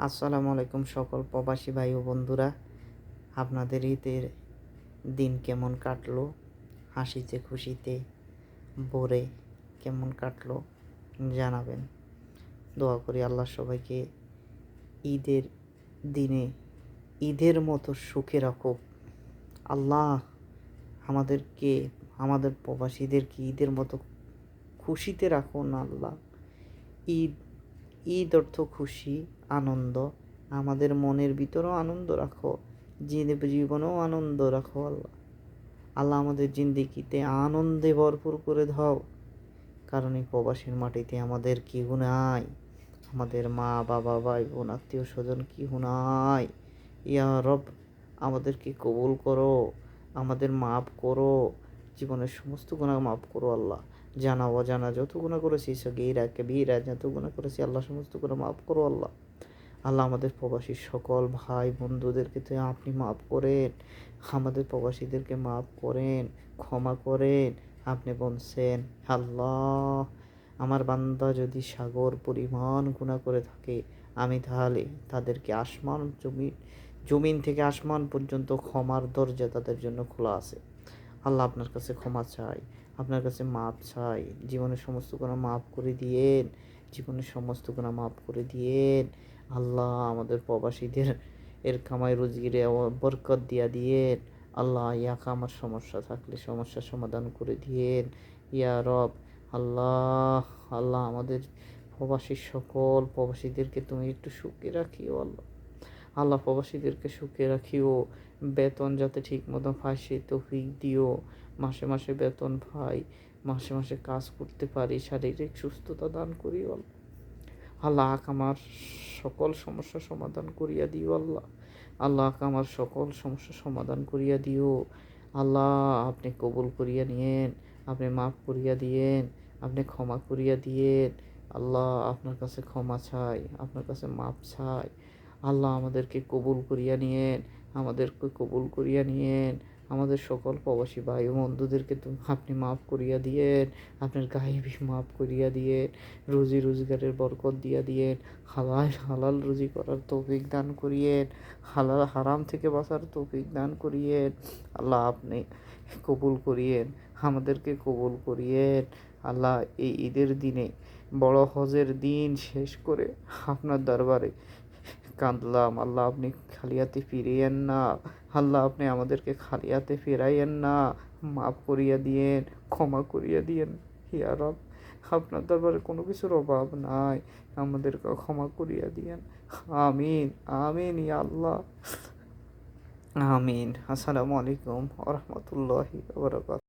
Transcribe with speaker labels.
Speaker 1: আসসালামু আলাইকুম সকল প্রবাসী ভাই ও বন্ধুরা। আপনাদের ঈদের দিন কেমন কাটলো? হাসিতে খুশিতে ভরে কেমন কাটলো জানাবেন। দোয়া করি আল্লাহ সবাইকে ঈদের দিনে ঈদের মতো সুখে রাখুক। আল্লাহ আমাদের প্রবাসীদেরকে ঈদের মতো খুশিতে রাখুন আল্লাহ। ঈদ ঈদ অর্থ খুশি, আনন্দ। আমাদের মনের ভিতরেও আনন্দ রাখো, জীবনেও আনন্দ রাখো আল্লাহ। আল্লাহ আমাদের জিন্দেগিতে আনন্দে ভরপুর করে দাও, কারণ এই প্রবাসীর মাটিতে আমাদের কেউ নাই। আমাদের মা বাবা ভাই বোন আত্মীয় স্বজন কেউ নাই। ইয়া রব, আমাদেরকে কবুল করো, আমাদের মাফ করো, জীবনের সমস্ত গুনাহ মাফ করো আল্লাহ। জানা অজানা যত গুনাহ করেছি, সগীরা কবিরা যত গুনাহ করেছি আল্লাহ সমস্ত গুনাহ মাফ করো আল্লাহ। আল্লাহ আমাদের প্রবাসী সকল ভাই বন্ধুদেরকে তো আপনি মাফ করেন, আমাদের প্রবাসীদেরকে মাফ করেন, ক্ষমা করেন। আপনি বলছেন, আল্লাহ আমার বান্দা যদি সাগর পরিমাণ গুনাহ করে থাকে, আমি তাহলে তাদেরকে জমিন থেকে আসমান পর্যন্ত ক্ষমার দরজা তাদের জন্য খোলা আছে। আল্লাহ আপনার কাছে ক্ষমা চাই, আপনার কাছে মাপ চাই। জীবনের সমস্ত গুনাহ মাফ করে দিয়েন, জীবনের সমস্ত গুনাহ মাফ করে দিয়েন আল্লাহ। আমাদের প্রবাসীদের কামাই রুজিরে বরকত দিয়েন আল্লাহ। আমার সমস্যা থাকলে সমস্যার সমাধান করে দিয়েন ইয়া রব। আল্লাহ আল্লাহ আমাদের সকল প্রবাসীদেরকে তুমি একটু সুখে রাখিও আল্লাহ। আল্লাহ প্রবাসীদেরকে সুখে রাখিও, বেতন যাতে ঠিক মতো পায় সে তৌফিক দিও। মাসে মাসে বেতন পাই, মাসে মাসে কাজ করতে পারি, শারীরিক সুস্থতা দান করিও আল্লাহ। আল্লাহ আমার সকল সমস্যার সমাধান করিয়া দিও আল্লাহ। আল্লাহ আমার সকল সমস্যার সমাধান করিয়া দিও আল্লাহ। আপনি কবুল করিয়া নিয়েন, আপনি মাফ করিয়া দিয়েন, আপনি ক্ষমা করিয়া দিয়েন আল্লাহ। আপনার কাছে ক্ষমা চাই, আপনার কাছে মাফ চাই আল্লাহ। আমাদেরকে কবুল করিয়া নিয়েন, আমাদেরকে কবুল করিয়া নিয়েন। আমাদের সকল প্রবাসী ভাই বন্ধুদেরকে আপনি মাফ করিয়া দিয়েন, আপনার গায়েবী মাফ করিয়া দিয়েন, রুজি রোজগারের বরকত দিয়া দিয়েন, হালাল রুজি করার তৌফিক দান করিয়েন, হারাম থেকে বাঁচার তৌফিক দান করিয়েন আল্লাহ। আপনি কবুল করিয়েন, আমাদেরকে কবুল করিয়েন আল্লাহ। এই ঈদের দিনে বড় হজের দিন শেষ করে আপনার দরবারে কাঁদলাম আল্লাহ। আপনি খালিয়াতে ফিরিয়েন না আল্লাহ, আপনি আমাদেরকে খালিয়াতে ফিরাইয়েন না। মাফ করিয়া দিয়েন, ক্ষমা করিয়া দিয়েন ইয়া রব। আপনার দরবারে কোনো কিছুর অভাব নাই, আমাদেরকে ক্ষমা করিয়া দিয়েন। আমিন আমিন ইয়া আল্লাহ, আমিন। আসসালামু আলাইকুম ওয়া রাহমাতুল্লাহি ওয়া বারাকাতুহু।